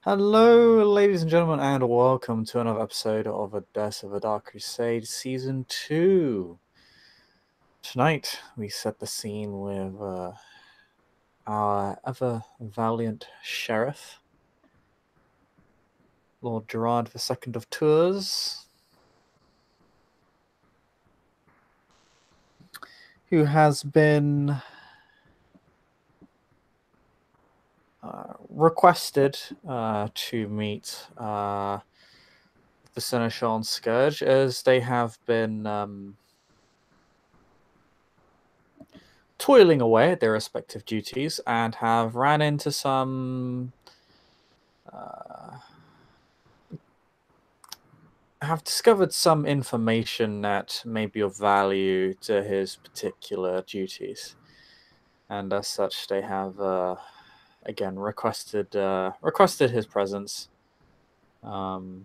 Hello, ladies and gentlemen, and welcome to another episode of A Death of a Dark Crusade Season 2. Tonight, we set the scene with our ever valiant sheriff, Lord Gerard II of Tours, who has been requested to meet the Seneschal and Scourge, as they have been toiling away at their respective duties and have ran into some have discovered some information that may be of value to his particular duties, and as such, they have again requested his presence. The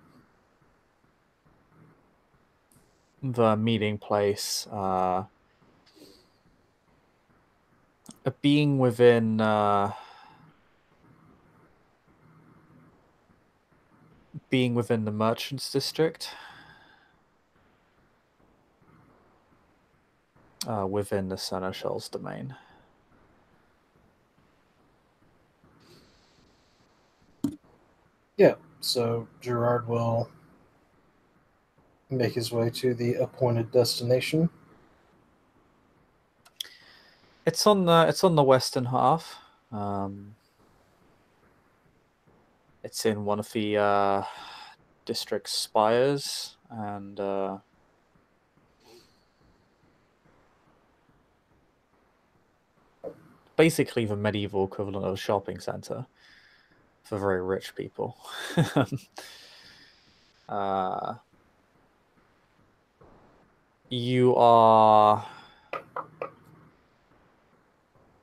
meeting place being within the merchants district, within the Seneschal's domain. Yeah, so Gerard will make his way to the appointed destination. It's on the western half. It's in one of the district spires, and basically the medieval equivalent of a shopping center for very rich people. You are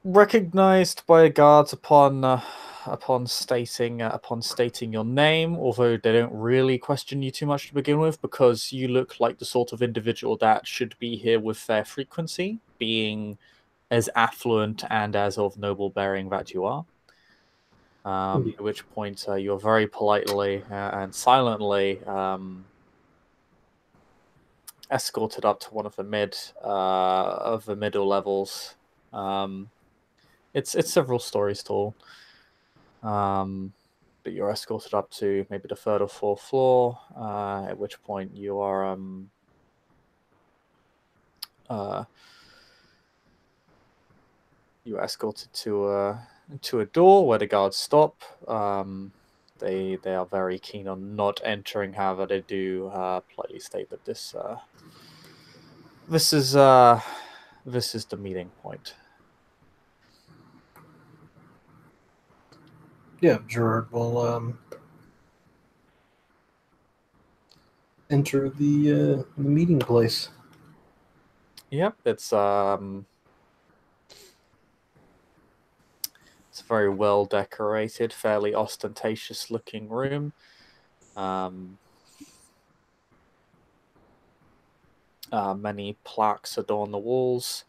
recognized by the guards upon stating your name, although they don't really question you too much to begin with, because you look like the sort of individual that should be here with fair frequency, being as affluent and as of noble bearing that you are. At which point you're very politely and silently escorted up to one of the middle levels. It's several stories tall. But you're escorted up to maybe the third or fourth floor, at which point you are you're escorted to a door where the guards stop. They are very keen on not entering. However, they do politely state that this is the meeting point. Yeah, Gerard will enter the meeting place. Yep, it's a very well decorated, fairly ostentatious looking room. Many plaques adorn the walls,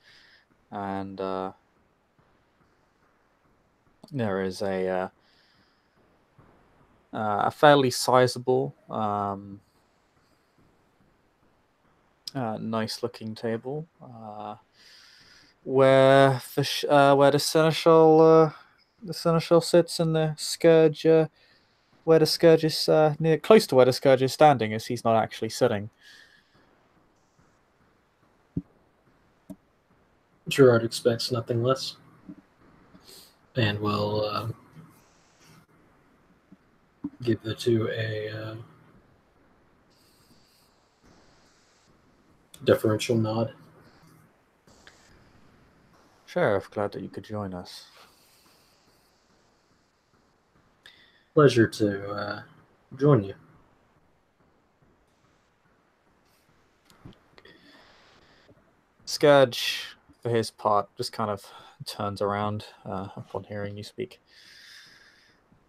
and there is a fairly sizable, nice-looking table where the seneschal sits, and the scourge where the scourge is near close to where the scourge is standing, as he's not actually sitting. Gerard expects nothing less, and will give the two a deferential nod. Sheriff, glad that you could join us. Pleasure to join you. Scourge, for his part, just kind of turns around upon hearing you speak,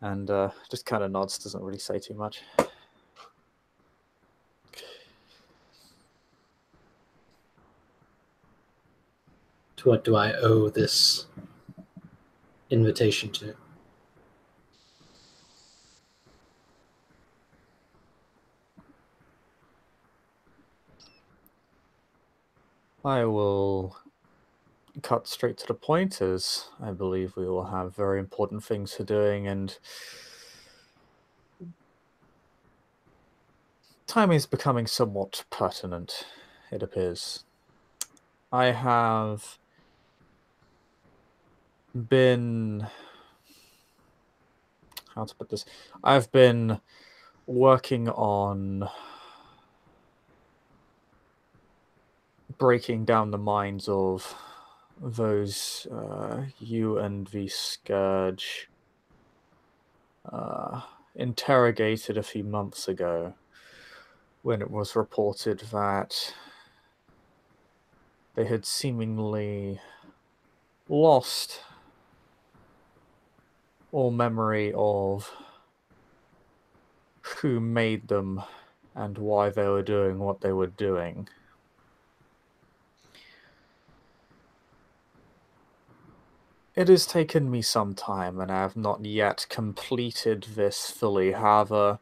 and just kind of nods, doesn't really say too much. To what do I owe this invitation to? I will cut straight to the point, as I believe we will have very important things for doing, and time is becoming somewhat pertinent, it appears. I have been... how to put this? I've been working on breaking down the minds of those you and the Scourge interrogated a few months ago, when it was reported that they had seemingly lost all memory of who made them and why they were doing what they were doing. It has taken me some time, and I have not yet completed this fully. However,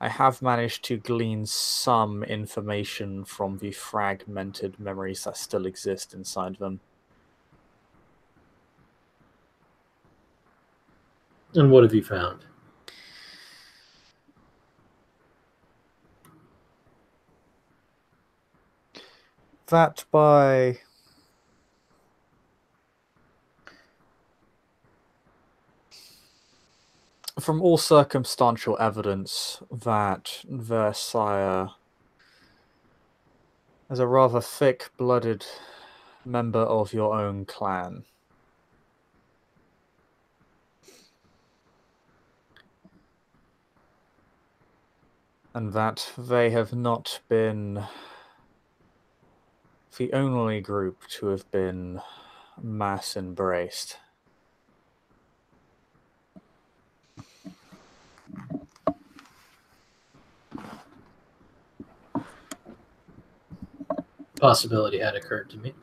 I have managed to glean some information from the fragmented memories that still exist inside them. And what have you found? That by from all circumstantial evidence that their sire is a rather thick-blooded member of your own clan. And that they have not been the only group to have been mass embraced. Possibility had occurred to me.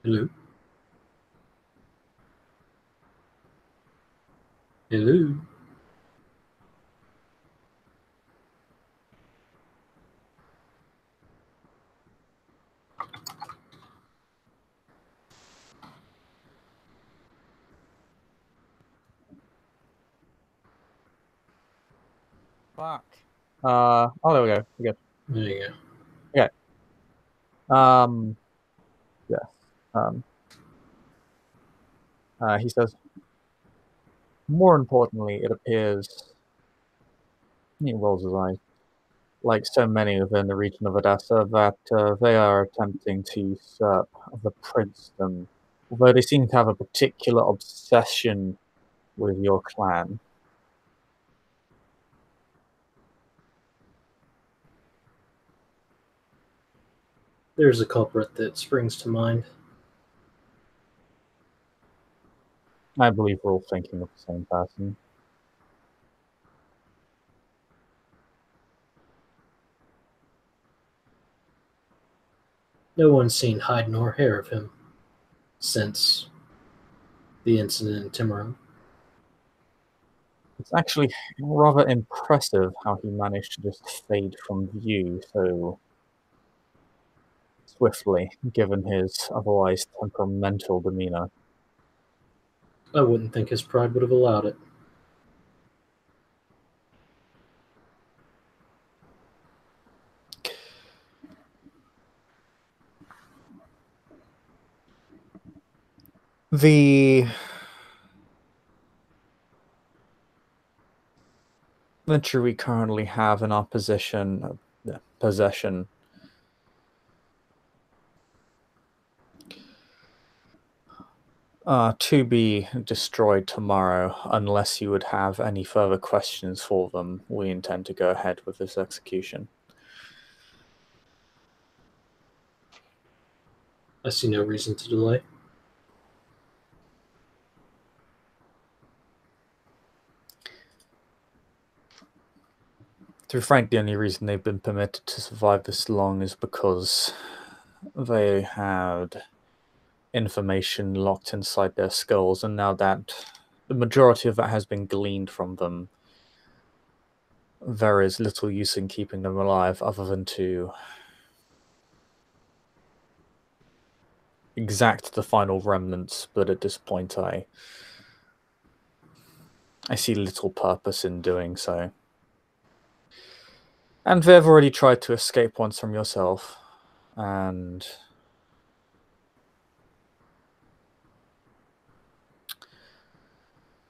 Hello? Hello? Fuck. Oh, there we go. We're good. There you go. Okay. Yes. He says, more importantly, it appears, he rolls his eyes, like so many within the region of Odessa, that they are attempting to usurp the princedom, although they seem to have a particular obsession with your clan. There's a culprit that springs to mind. I believe we're all thinking of the same person. No one's seen hide nor hair of him since the incident in Timurin. It's actually rather impressive how he managed to just fade from view so swiftly, given his otherwise temperamental demeanor. I wouldn't think his pride would have allowed it. The Ventrue we currently have in our possession to be destroyed tomorrow. Unless you would have any further questions for them, we intend to go ahead with this execution. I see no reason to delay. To be frank, the only reason they've been permitted to survive this long is because they had information locked inside their skulls, and now that the majority of that has been gleaned from them, there is little use in keeping them alive other than to exact the final remnants, but at this point I see little purpose in doing so. And they've already tried to escape once from yourself, and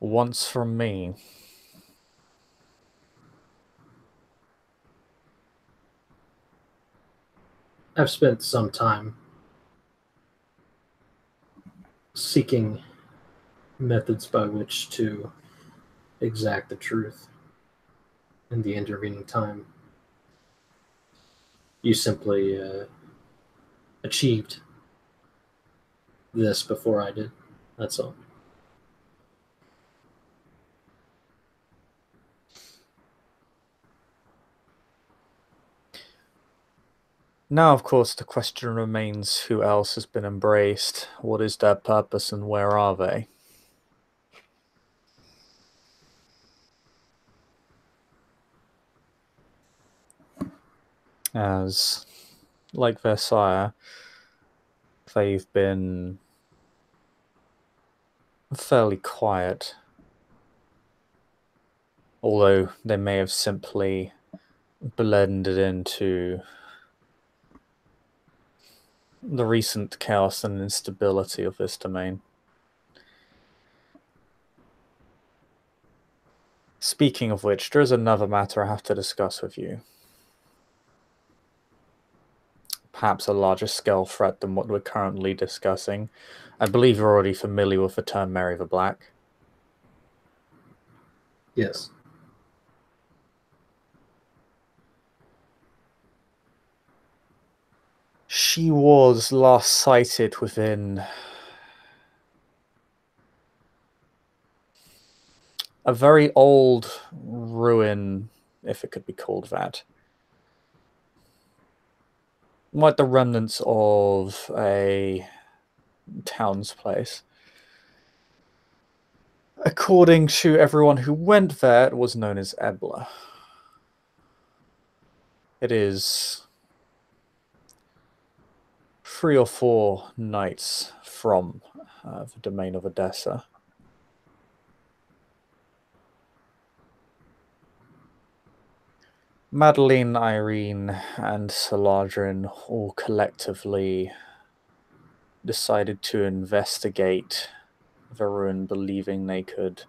once from me. I've spent some time seeking methods by which to exact the truth in the intervening time. You simply achieved this before I did. That's all. Now, of course, the question remains who else has been embraced, what is their purpose, and where are they? As, like their sire, they've been fairly quiet, although they may have simply blended into the recent chaos and instability of this domain. Speaking of which, there is another matter I have to discuss with you. Perhaps a larger scale threat than what we're currently discussing. I believe you're already familiar with the term Mary the Black. Yes. She was last sighted within a very old ruin, if it could be called that. Like the remnants of a town's place. According to everyone who went there, it was known as Ebla. It is 3 or 4 nights from the domain of Odessa. Madeline, Irene, and Saladrin all collectively decided to investigate the ruin, believing they could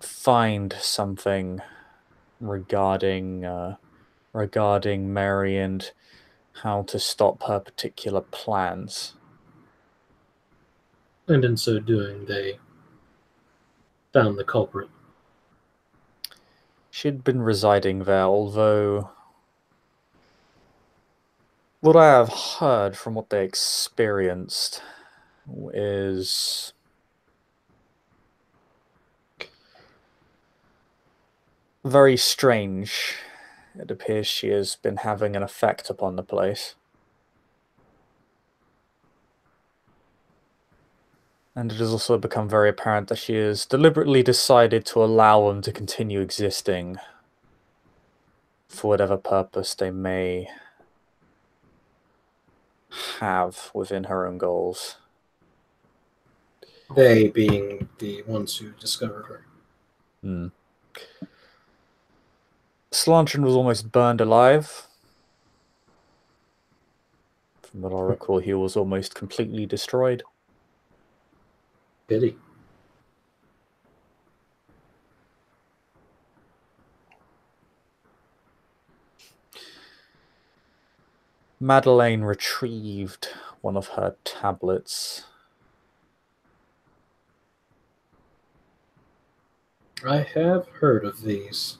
find something regarding Mary and how to stop her particular plans. And in so doing, they found the culprit. She'd been residing there, although what I have heard from what they experienced is very strange. It appears she has been having an effect upon the place. And it has also become very apparent that she has deliberately decided to allow them to continue existing for whatever purpose they may have within her own goals. They being the ones who discovered her. Slantron was almost burned alive. From what I recall, he was almost completely destroyed. Pity. Madeleine retrieved one of her tablets. I have heard of these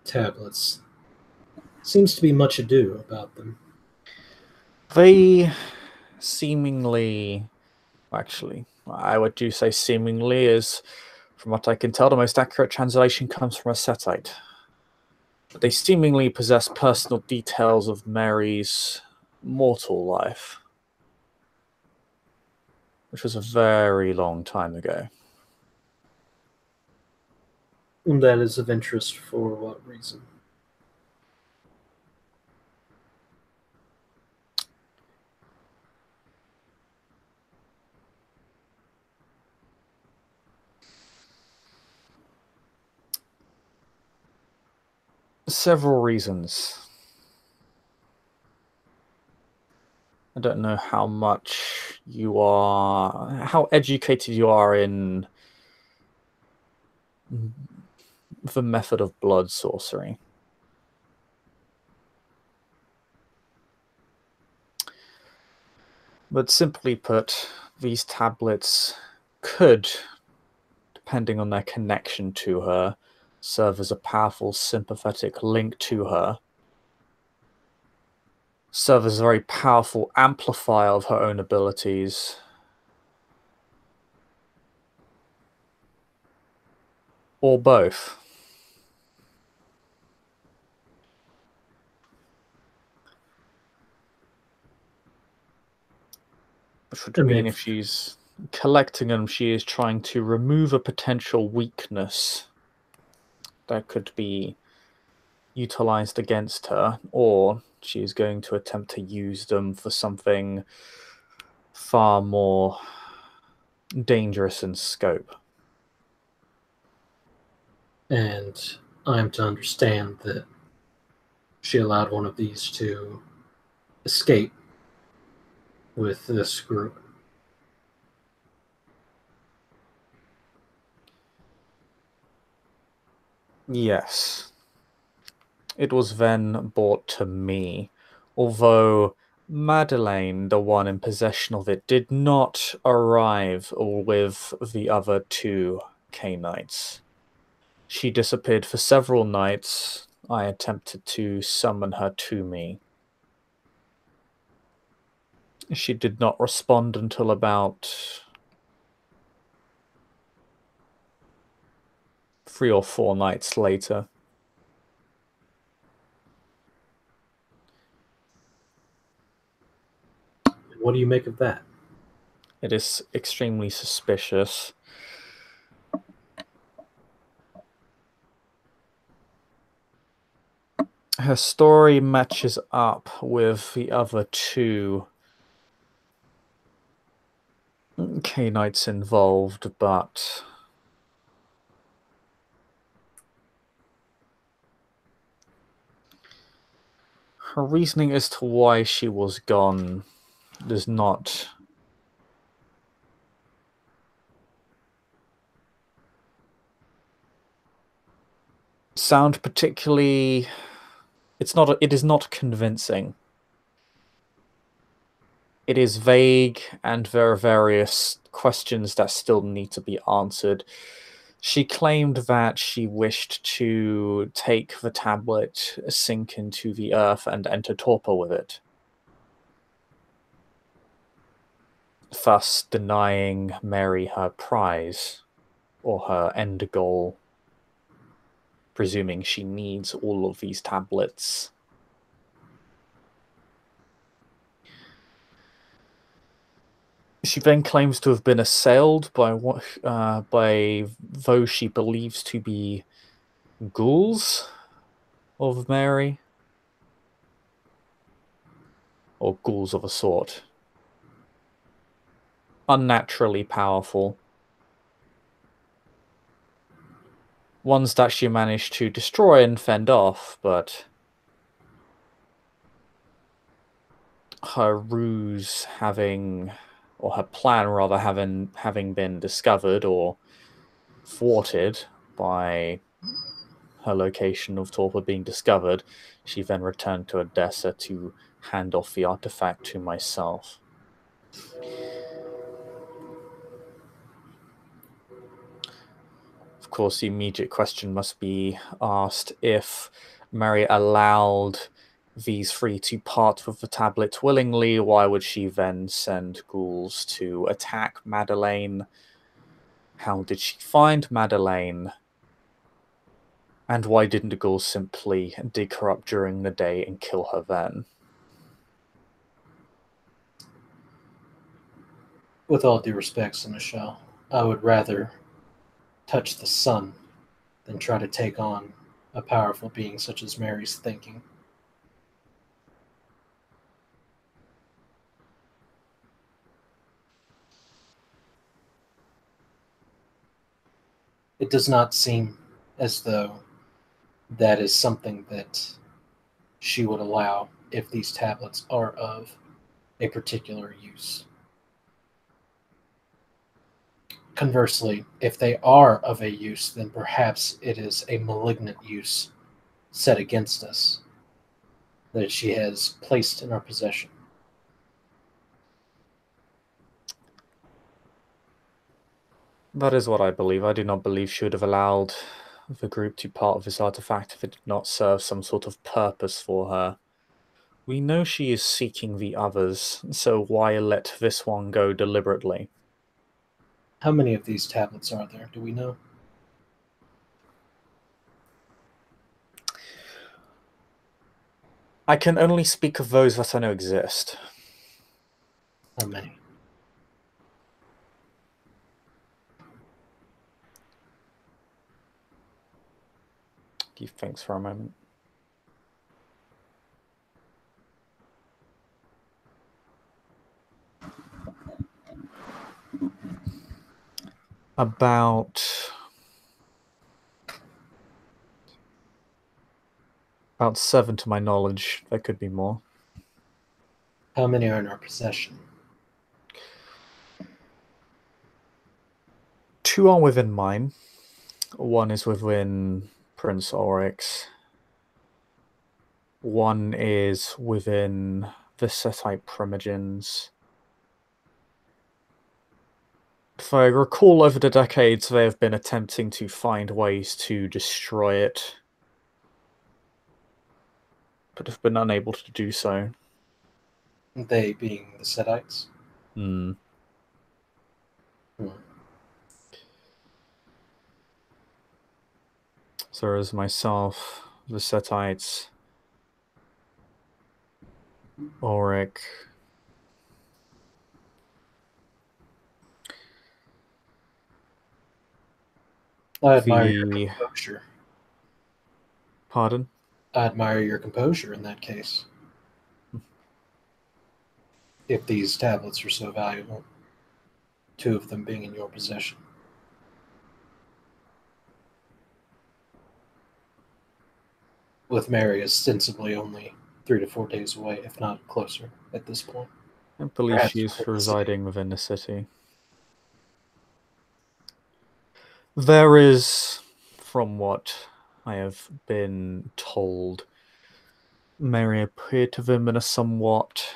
tablets. Seems to be much ado about them. They seemingly, actually, I would do say seemingly, is From what I can tell, the most accurate translation comes from a Setite. They seemingly possess personal details of Mary's mortal life, which was a very long time ago. And that is of interest for what reason? Several reasons. I don't know how educated you are in the method of blood sorcery. But simply put, these tablets could, depending on their connection to her, serve as a powerful sympathetic link to her, serve as a very powerful amplifier of her own abilities, or both. Which would mean if she's collecting them, she is trying to remove a potential weakness that could be utilized against her, or she is going to attempt to use them for something far more dangerous in scope. And I'm to understand that she allowed one of these to escape with this group. Yes. It was then brought to me, although Madeleine, the one in possession of it, did not arrive with the other two K-Knights. She disappeared for several nights. I attempted to summon her to me. She did not respond until about 3 or 4 nights later. What do you make of that? It is extremely suspicious. Her story matches up with the other two K-Knights involved, but her reasoning as to why she was gone does not sound particularly... It is not convincing. It is vague, and there are various questions that still need to be answered. She claimed that she wished to take the tablet, sink into the earth, and enter torpor with it, thus denying Mary her prize, or her end goal, presuming she needs all of these tablets. She then claims to have been assailed by those she believes to be ghouls of Mary, or ghouls of a sort. Unnaturally powerful. Ones that she managed to destroy and fend off, but her ruse or her plan rather, having been discovered or thwarted by her location of torpor being discovered, she then returned to Odessa to hand off the artifact to myself. Of course, the immediate question must be asked: if Mary allowed these three to part with the tablet willingly, why would she then send ghouls to attack Madeleine How did she find Madeleine? And why didn't the ghouls simply dig her up during the day and kill her then? With all due respect, Seneschal, I would rather touch the sun than try to take on a powerful being such as Mary's thinking. It does not seem as though that is something that she would allow if these tablets are of a particular use. Conversely, if they are of a use, then perhaps it is a malignant use set against us that she has placed in our possession. That is what I believe. I do not believe she would have allowed the group to part of this artifact if it did not serve some sort of purpose for her. We know she is seeking the others, so why let this one go deliberately? How many of these tablets are there? Do we know? I can only speak of those that I know exist. How many? He thinks for a moment. About 7 to my knowledge. There could be more. How many are in our possession? 2 are within mine. 1 is within Prince Oryx. 1 is within the Setite Primogens. If I recall, over the decades, they have been attempting to find ways to destroy it, but have been unable to do so. They being the Setites? Hmm. So there is myself, the Setites, Auric. I admire your composure. Pardon? I admire your composure in that case. If these tablets are so valuable, 2 of them being in your possession. With Mary ostensibly only 3 to 4 days away, if not closer, at this point. I believe Perhaps she is residing within the city. There is, from what I have been told, Mary appeared to them in a somewhat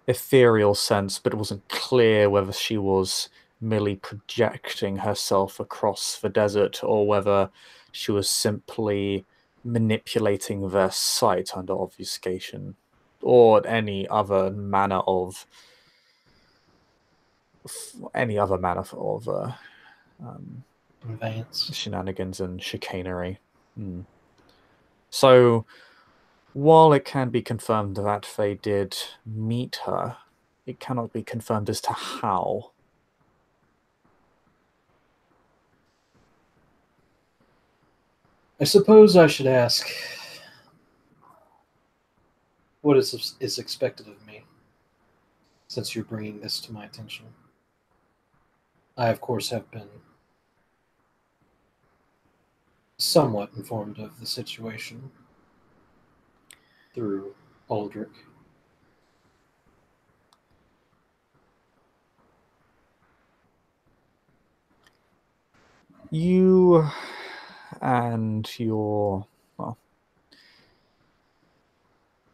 ethereal sense, but it wasn't clear whether she was merely projecting herself across the desert or whether she was simply manipulating their sight under obfuscation or any other manner of Advance. shenanigans and chicanery. So, while it can be confirmed that they did meet her, it cannot be confirmed as to how. I suppose I should ask, what is expected of me, since you're bringing this to my attention? I, of course, have been somewhat informed of the situation through Aldrich. You and your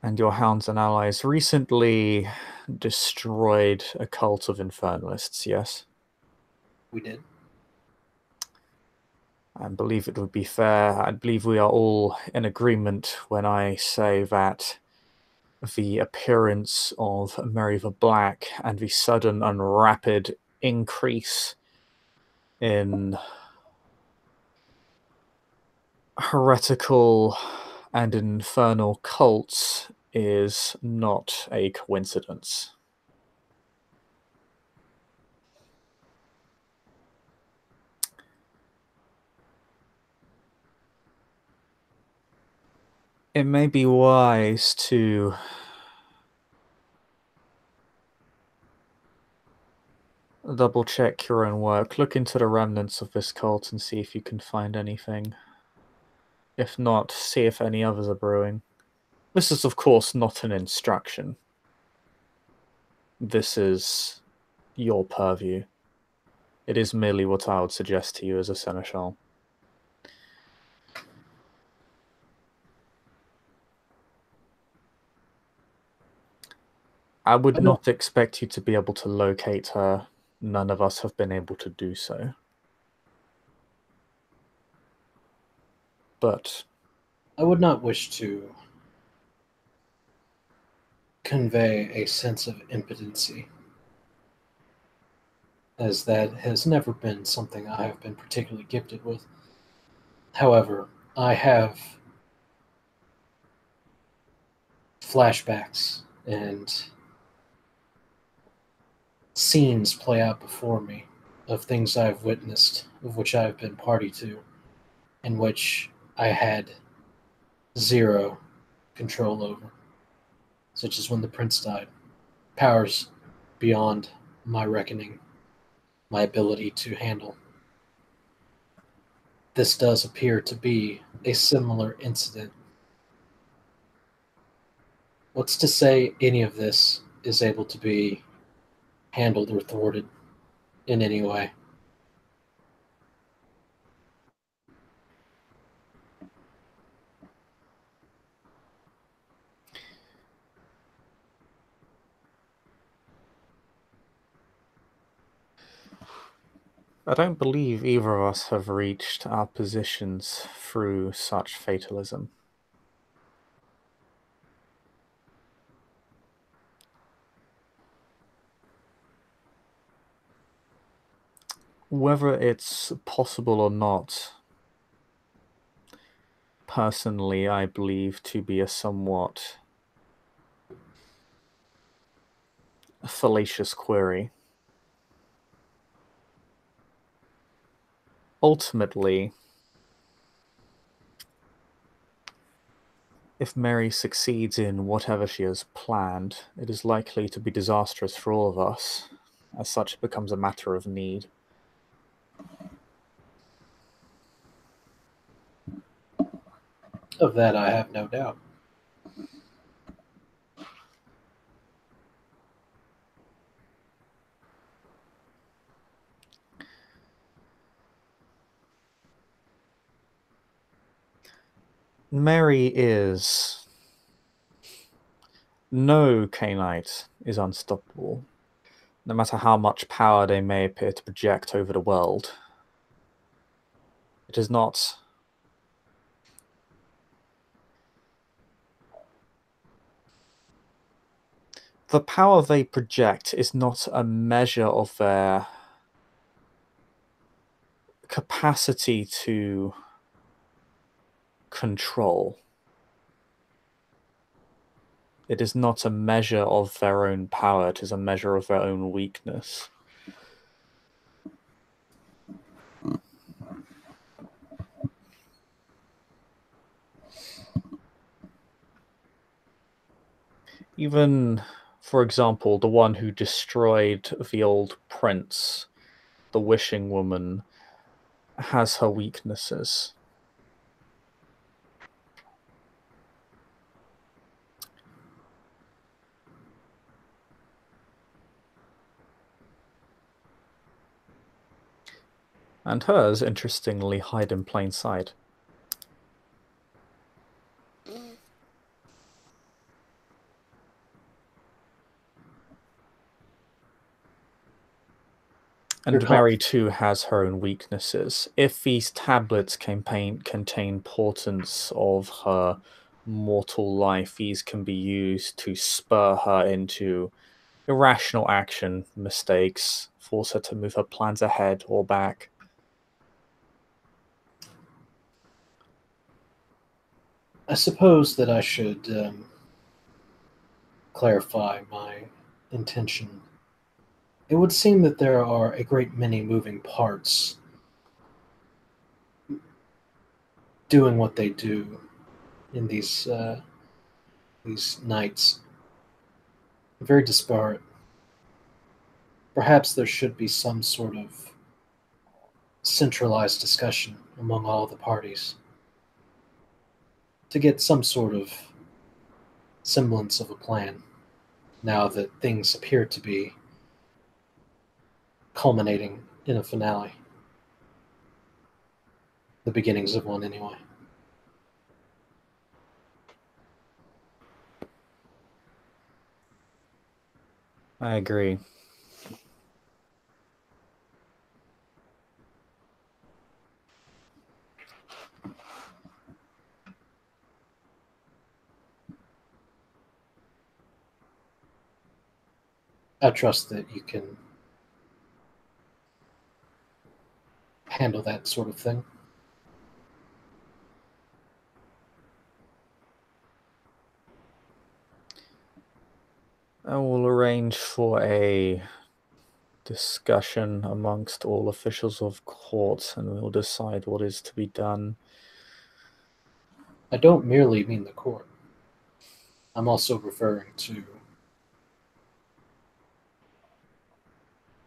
hounds and allies recently destroyed a cult of infernalists, yes? We did. I believe it would be fair. I believe we are all in agreement when I say that the appearance of Mary the Black and the sudden and rapid increase in heretical and infernal cults is not a coincidence. It may be wise to double check your own work, look into the remnants of this cult and see if you can find anything. If not, see if any others are brewing. This is, of course, not an instruction. This is your purview. It is merely what I would suggest to you as a Seneschal. I would not expect you to be able to locate her. None of us have been able to do so. But I would not wish to convey a sense of impotency, as that has never been something I have been particularly gifted with. However, I have flashbacks and scenes play out before me of things I've witnessed, of which I've been party to, in which I had zero control over, such as when the prince died. Powers beyond my reckoning, my ability to handle. This does appear to be a similar incident. What's to say any of this is able to be handled or thwarted in any way? I don't believe either of us have reached our positions through such fatalism. Whether it's possible or not, personally, I believe to be a somewhat fallacious query. Ultimately, if Mary succeeds in whatever she has planned, it is likely to be disastrous for all of us. As such, it becomes a matter of need. Of that, I have no doubt. Mary is... No Cainite is unstoppable, no matter how much power they may appear to project over the world. It is not... The power they project is not a measure of their capacity to control. It is not a measure of their own power, it is a measure of their own weakness. Even, for example, the one who destroyed the old prince, the wishing woman, has her weaknesses. And hers, interestingly, hide in plain sight. And Mary, too, has her own weaknesses. If these tablets contain portents of her mortal life, these can be used to spur her into irrational action, mistakes, force her to move her plans ahead or back. I suppose that I should clarify my intention. It would seem that there are a great many moving parts doing what they do in these nights. Very disparate. Perhaps there should be some sort of centralized discussion among all the parties to get some sort of semblance of a plan now that things appear to be culminating in a finale. The beginnings of one, anyway. I agree. I trust that you can handle that sort of thing. I will arrange for a discussion amongst all officials of court, and we'll decide what is to be done. I don't merely mean the court. I'm also referring to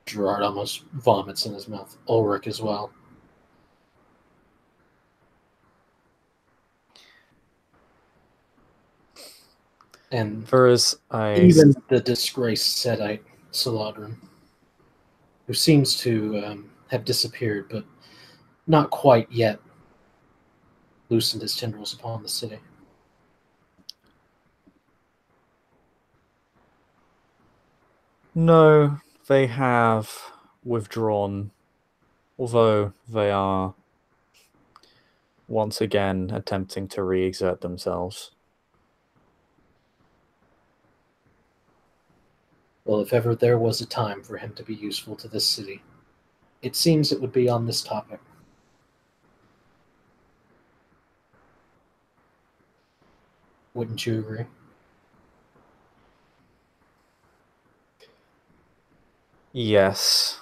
Gerard almost vomits in his mouth. Ulrich as well. And even the disgraced Sedite Saladrin, who seems to have disappeared, but not quite yet loosened his tendrils upon the city. No, they have withdrawn, although they are once again attempting to re-exert themselves. Well, if ever there was a time for him to be useful to this city, it seems it would be on this topic. Wouldn't you agree? Yes.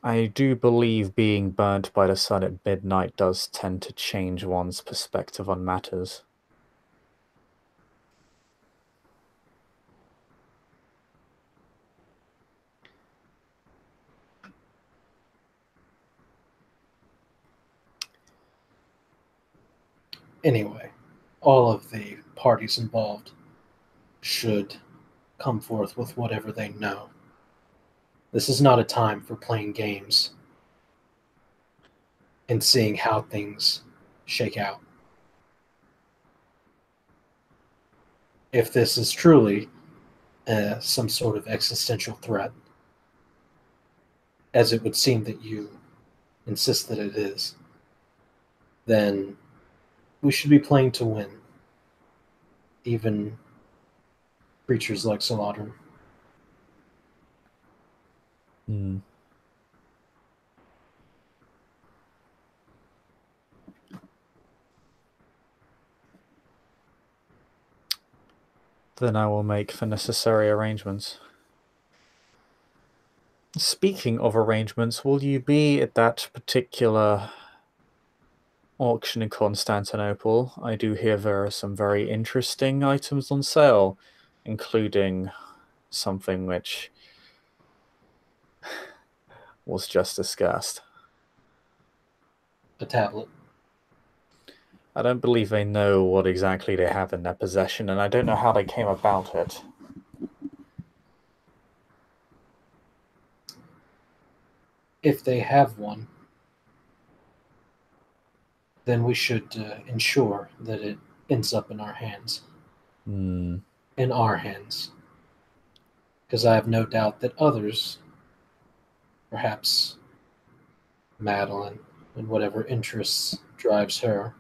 I do believe being burnt by the sun at midnight does tend to change one's perspective on matters. Anyway, all of the parties involved should come forth with whatever they know. This is not a time for playing games and seeing how things shake out. If this is truly some sort of existential threat, as it would seem that you insist that it is, then we should be playing to win. Even creatures like Saladrin. Hmm. Then I will make the necessary arrangements. Speaking of arrangements, will you be at that particular auction in Constantinople? I do hear there are some very interesting items on sale, including something which was just discussed. A tablet. I don't believe they know what exactly they have in their possession, and I don't know how they came about it. If they have one, then we should ensure that it ends up in our hands. Hmm. In our hands. Because I have no doubt that others, perhaps Madeline and whatever interests drives her,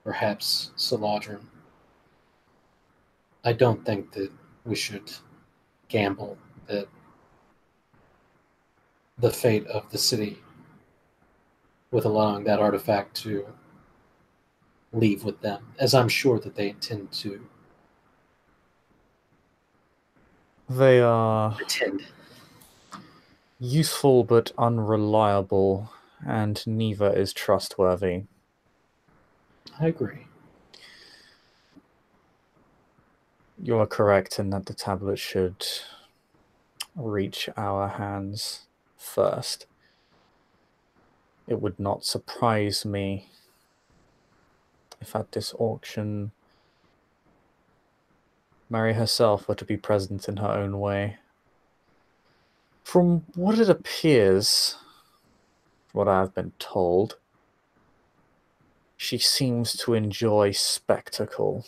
perhaps Saladrin. I don't think that we should gamble that the fate of the city with allowing that artifact to leave with them, as I'm sure that they intend to. They are Intend. useful but unreliable, and neither is trustworthy. I agree. You are correct in that the tablet should reach our hands first. It would not surprise me if at this auction Mary herself were to be present in her own way. From what it appears, what I have been told, she seems to enjoy spectacle.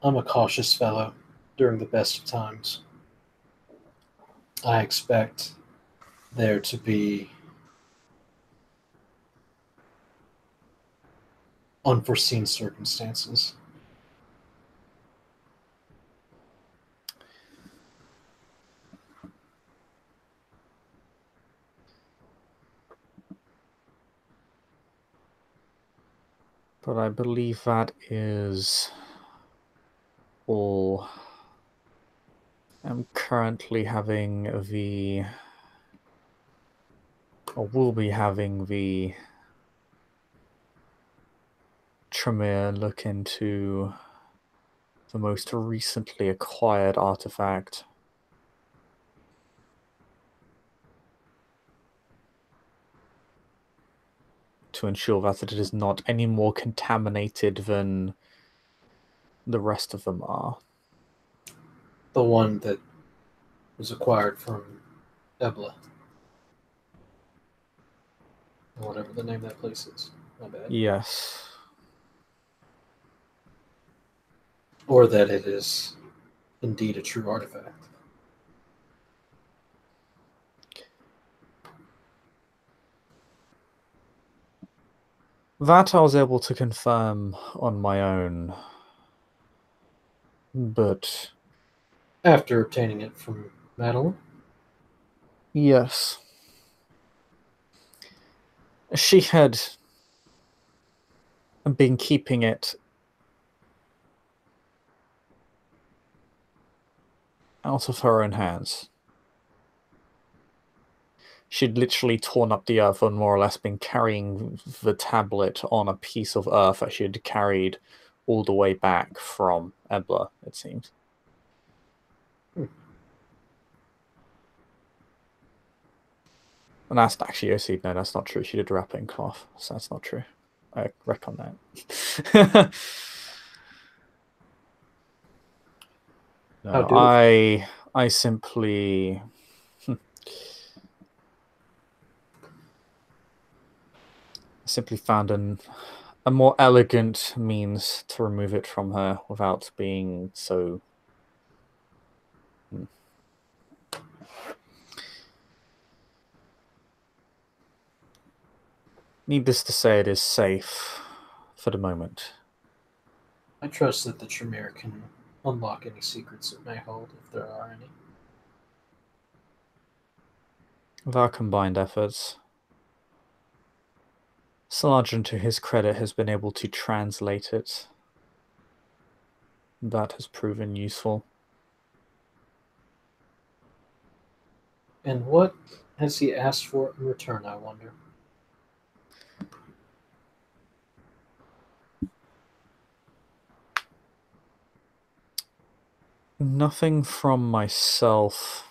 I'm a cautious fellow during the best of times. I expect there to be unforeseen circumstances. But I believe that is all. I'm currently having or will be having the Tremere look into the most recently acquired artifact. To ensure that it is not any more contaminated than the rest of them are. The one that was acquired from Ebla. Or whatever the name of that place is. My bad. Yes. Or that it is indeed a true artifact. That I was able to confirm on my own. But After obtaining it from Madeline? yes. She had been keeping it out of her own hands. She'd literally torn up the earth and more or less been carrying the tablet on a piece of earth that she had carried all the way back from Ebla, it seems. And that's actually, OC, no, that's not true. She did wrap it in cloth, so that's not true. I reckon that. No, I simply found a more elegant means to remove it from her without being so. Needless to say, it is safe for the moment. I trust that the Tremere can unlock any secrets it may hold, if there are any. With our combined efforts, Sergeant, to his credit, has been able to translate it. That has proven useful. And what has he asked for in return, I wonder? Nothing from myself.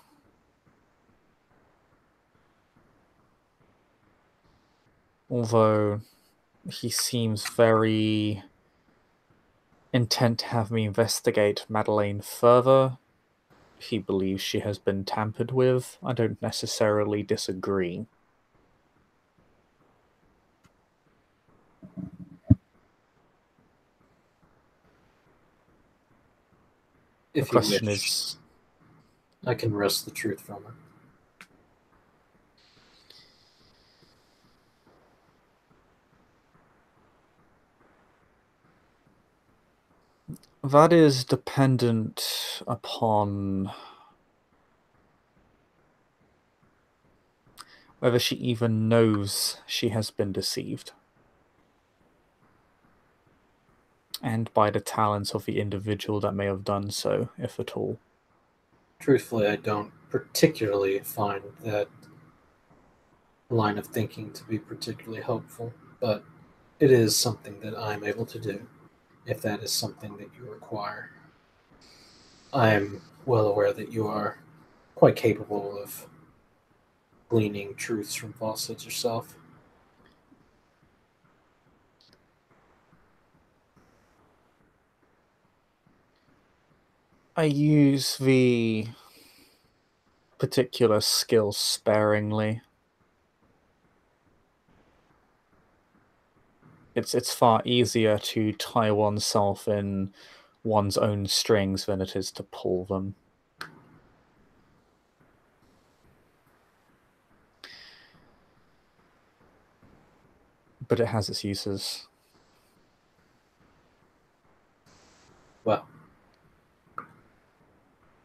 Although he seems very intent to have me investigate Madeleine further. He believes she has been tampered with. I don't necessarily disagree. The If you question wish, is, I can wrest the truth from her. That is dependent upon whether she even knows she has been deceived. And by the talents of the individual that may have done so, if at all. Truthfully, I don't particularly find that line of thinking to be particularly helpful, but it is something that I'm able to do if that is something that you require. I am well aware that you are quite capable of gleaning truths from falsehoods yourself. I use the particular skill sparingly. It's far easier to tie oneself in one's own strings than it is to pull them. But it has its uses. Well,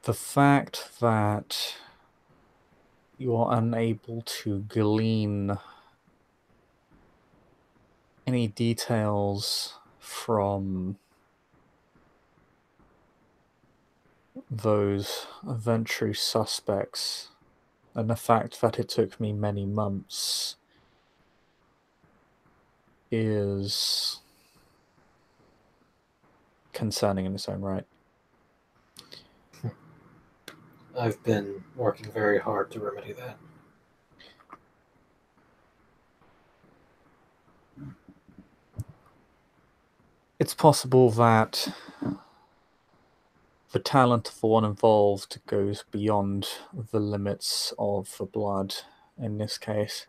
the fact that you are unable to glean any details from those Ventrue suspects, and the fact that it took me many months is concerning in its own right. I've been working very hard to remedy that. It's possible that the talent of the one involved goes beyond the limits of the blood in this case.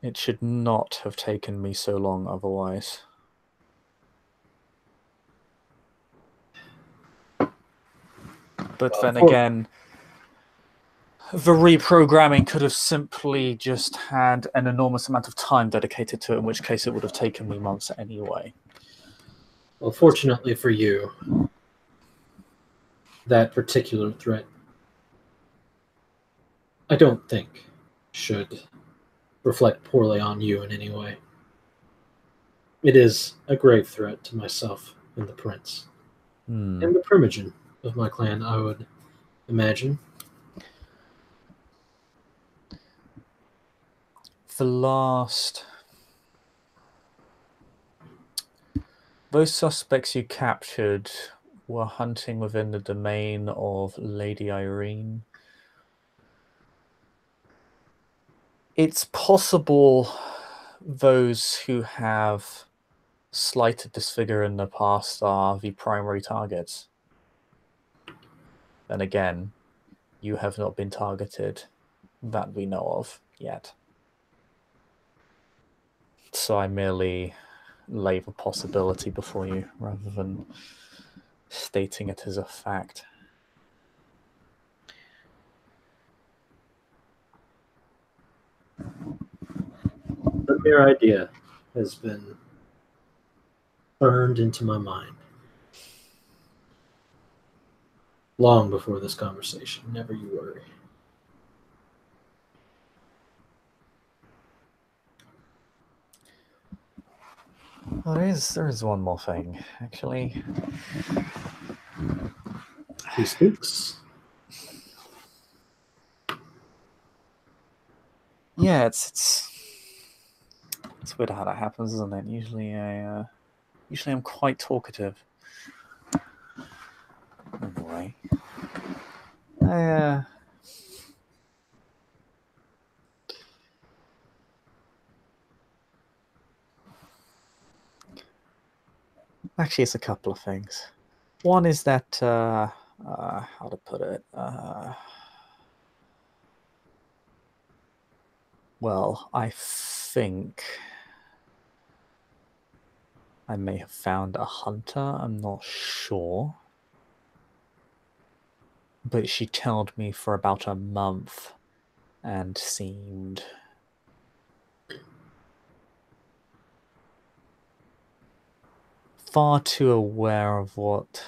It should not have taken me so long otherwise. But then again, the reprogramming could have simply just had an enormous amount of time dedicated to it, in which case it would have taken me months anyway. Well, fortunately for you, that particular threat, I don't think, should reflect poorly on you in any way. It is a grave threat to myself and the prince. And the primogen of my clan, I would imagine. Those suspects you captured were hunting within the domain of Lady Irene. It's possible those who have slighted this figure in the past are the primary targets. Then again, you have not been targeted that we know of yet. So I merely lay the possibility before you rather than stating it as a fact. The mere idea has been burned into my mind long before this conversation. Never you worry. Well, there is one more thing, actually. He speaks. Yeah, it's weird how that happens, isn't it? Usually I'm quite talkative. Anyway, actually, it's a couple of things. One is that how to put it? Well, I think I may have found a hunter. I'm not sure. But she tailed me for about a month and seemed far too aware of what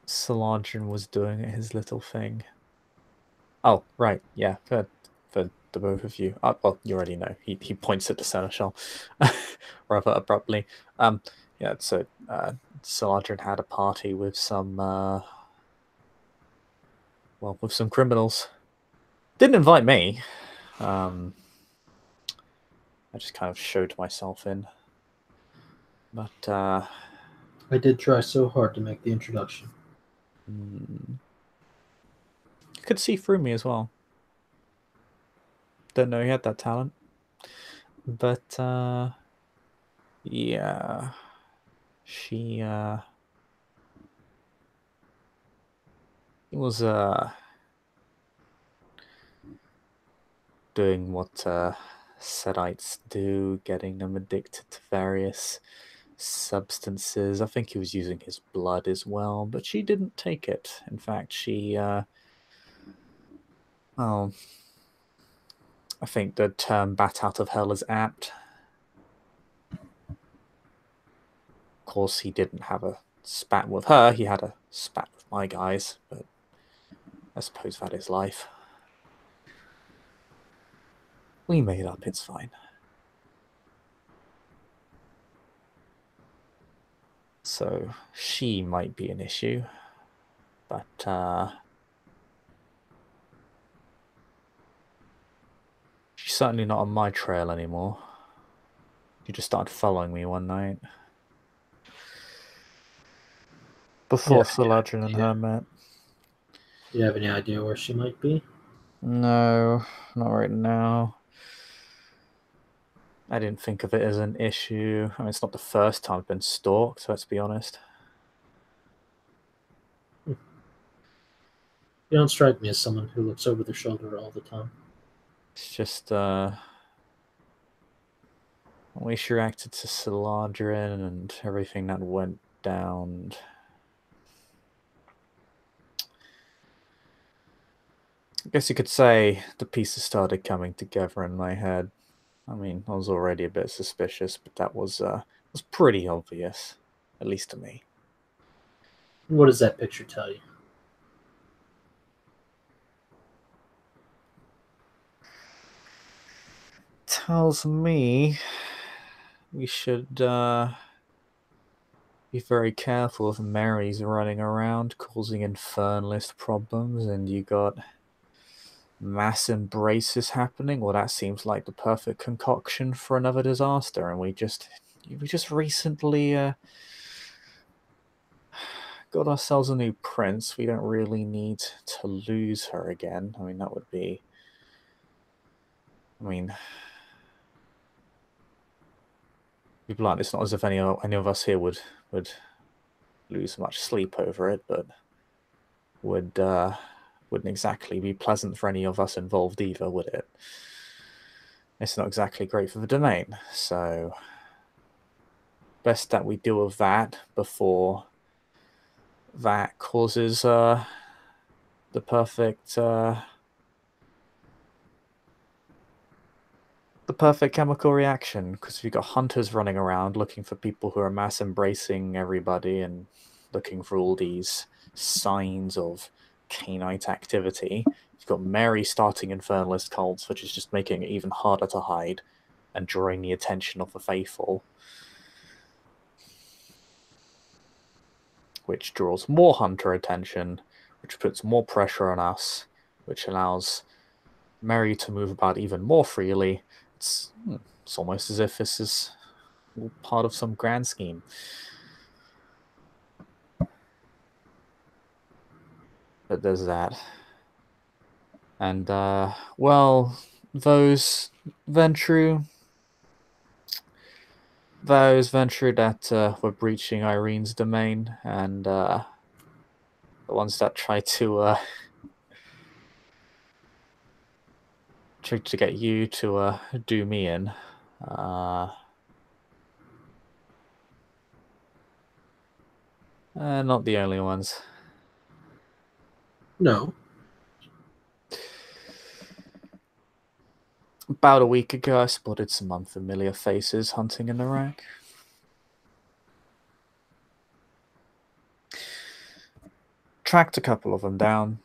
Solangen was doing at his little thing. Oh, right, yeah, for the both of you. Well, you already know. He points at the Seneschal rather abruptly. Yeah, so Solangen had a party with some with some criminals. Didn't invite me. I just kind of showed myself in. But I did try so hard to make the introduction. you could see through me as well. Don't know he had that talent. But yeah. She it was doing what Sedites do, getting them addicted to various substances. I think he was using his blood as well, but she didn't take it. In fact, she well, I think the term bat out of hell is apt. Of course, he didn't have a spat with her, he had a spat with my guys, but I suppose that is life. We made up, it's fine. So she might be an issue, but she's certainly not on my trail anymore. She just started following me one night. Before Soladrin and her met. Do you have any idea where she might be? No, not right now. I didn't think of it as an issue. I mean, it's not the first time I've been stalked, let's be honest. You don't strike me as someone who looks over their shoulder all the time. It's just, when she reacted to Soladrin and everything that went down. I guess you could say the pieces started coming together in my head. I mean, I was already a bit suspicious, but that was pretty obvious, at least to me. What does that picture tell you? Tells me we should be very careful if Mary's running around causing infernalist problems and you got mass embraces happening. Well, that seems like the perfect concoction for another disaster, and we just recently got ourselves a new prince. We don't really need to lose her again. I mean, that would be... I mean... to be blunt, it's not as if any of us here would lose much sleep over it, but wouldn't exactly be pleasant for any of us involved either, would it? It's not exactly great for the domain, so best that we deal with that before that causes the perfect chemical reaction, because if you've got hunters running around looking for people who are mass embracing everybody and looking for all these signs of canite activity, you've got Mary starting infernalist cults, which is just making it even harder to hide and drawing the attention of the faithful, which draws more hunter attention, which puts more pressure on us, which allows Mary to move about even more freely. It's almost as if this is part of some grand scheme. But there's that. And, well, those Ventrue that were breaching Irene's domain, and the ones that tried to get you to do me in. Not the only ones. No. About a week ago, I spotted some unfamiliar faces hunting in the rack. Tracked a couple of them down.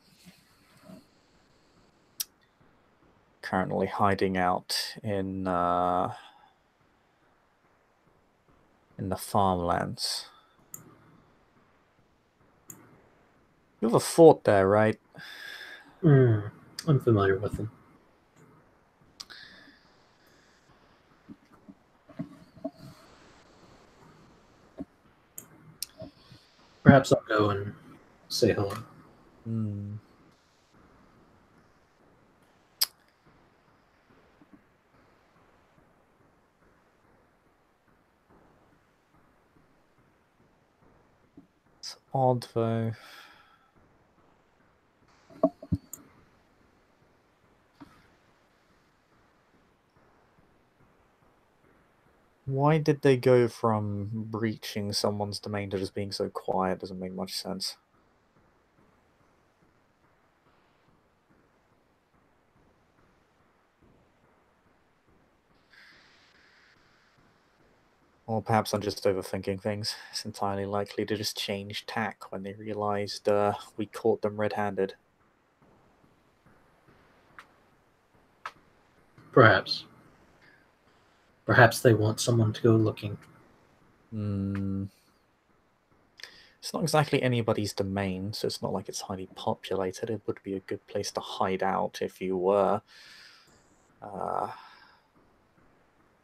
Currently hiding out in the farmlands. You have a fort there, right? I'm familiar with them. Perhaps I'll go and say hello. It's odd, though. Why did they go from breaching someone's domain to just being so quiet? Doesn't make much sense. Or perhaps I'm just overthinking things. It's entirely likely to just change tack when they realized we caught them red-handed. Perhaps. Perhaps they want someone to go looking. It's not exactly anybody's domain, so it's not like it's highly populated. It would be a good place to hide out if you were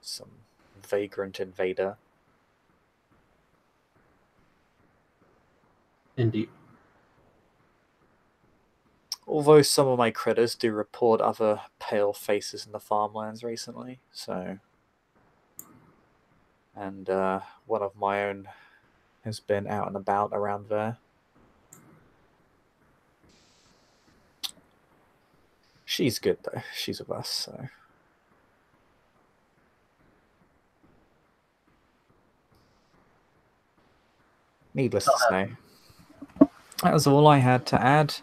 some vagrant invader. Indeed. Although some of my critters do report other pale faces in the farmlands recently, so... And one of my own has been out and about around there. She's good, though. She's of us, so... Needless to say. That was all I had to add.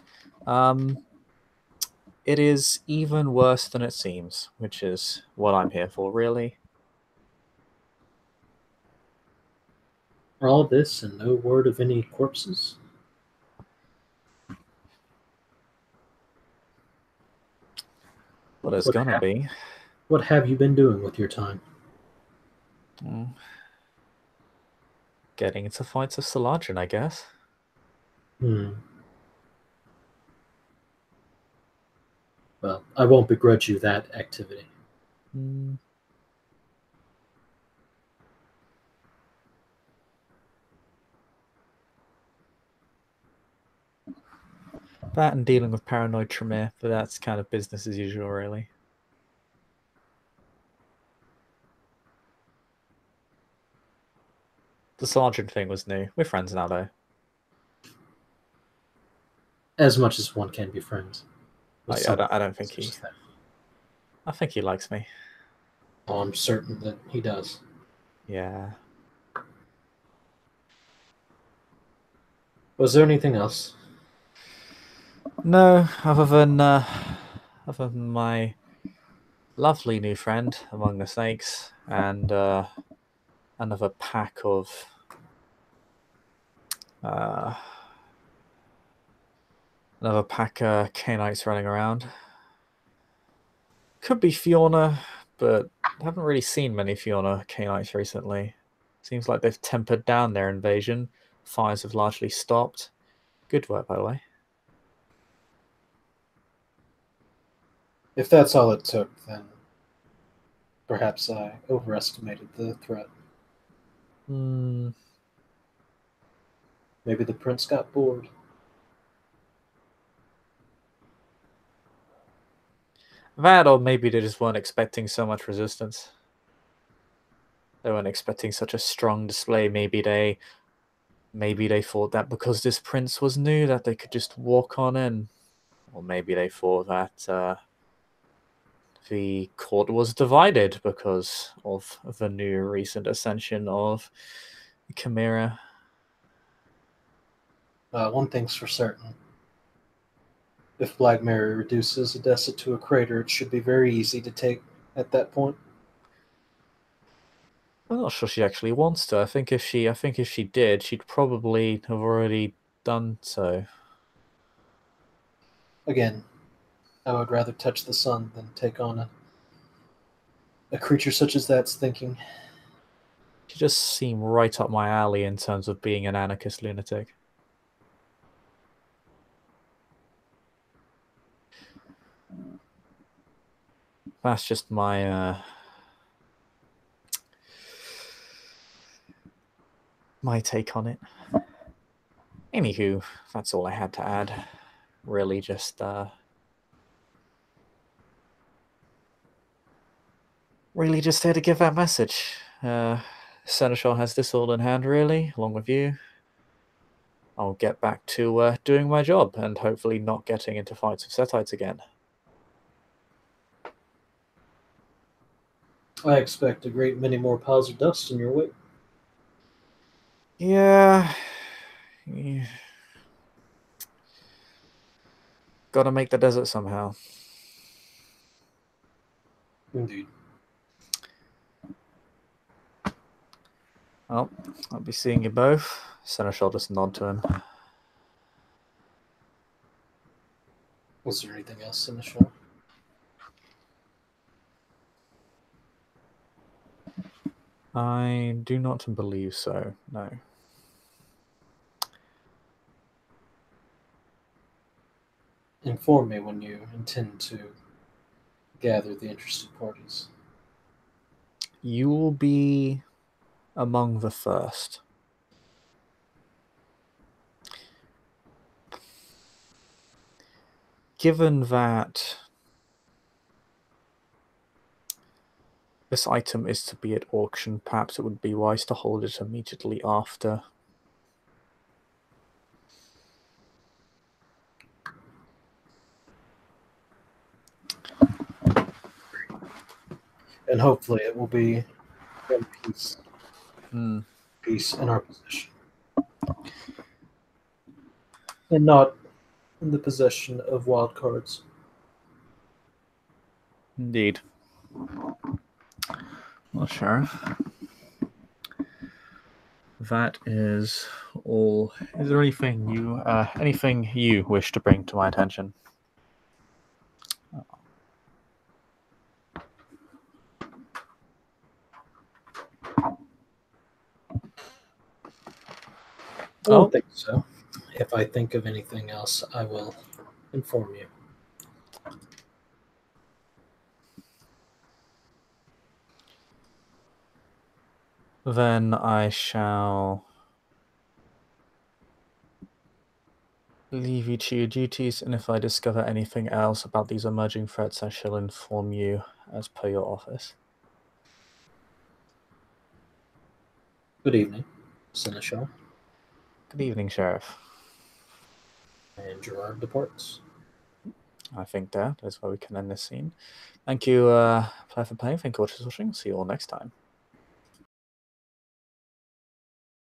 It is even worse than it seems, which is what I'm here for, really. All this and no word of any corpses? Well, there's gonna be. What have you been doing with your time? Getting into fights of Saladrin, I guess. Well, I won't begrudge you that activity. That and dealing with paranoid Tremere, but that's kind of business as usual, really. The sergeant thing was new. We're friends now, though. As much as one can be friends. I don't think he... I think he likes me. Oh, I'm certain that he does. Yeah. Was there anything else? No, other than my lovely new friend among the snakes and another pack of Canites running around. Could be Fiona, but I haven't really seen many Fiona Canites recently. Seems like they've tempered down their invasion. Fires have largely stopped. Good work, by the way. If that's all it took, then perhaps I overestimated the threat. Maybe the prince got bored. That, or maybe they just weren't expecting so much resistance. They weren't expecting such a strong display. Maybe they thought that because this prince was new that they could just walk on in. Or maybe they thought that the court was divided because of the new recent ascension of Chimera. One thing's for certain. If Black Mary reduces Odessa to a crater, it should be very easy to take. at that point? I'm not sure she actually wants to. I think if she did, she'd probably have already done so. Again, I would rather touch the sun than take on a creature such as that's thinking. She just seemed right up my alley in terms of being an anarchist lunatic. That's just my take on it. Anywho, that's all I had to add. Really just here to give that message. Seneschal has this all in hand, really, along with you. I'll get back to doing my job and hopefully not getting into fights with Setites again. I expect a great many more piles of dust in your wake. Yeah. Gotta make the desert somehow. Indeed. Well, I'll be seeing you both. Seneschal just nod to him. Was there anything else in the show? I do not believe so, no. Inform me when you intend to gather the interested parties. You will be among the first. Given that this item is to be at auction, perhaps it would be wise to hold it immediately after. And hopefully it will be in peace. Peace in our possession. And not in the possession of wild cards. Indeed. Well, Sheriff, that is all. Is there anything you wish to bring to my attention? I don't think so. If I think of anything else, I will inform you. Then I shall leave you to your duties, and if I discover anything else about these emerging threats, I shall inform you as per your office. Good evening, Seneschal. Good evening, Sheriff. And Gerard departs. I think that is where we can end this scene. Thank you, Player for playing. Thank you all for watching. See you all next time.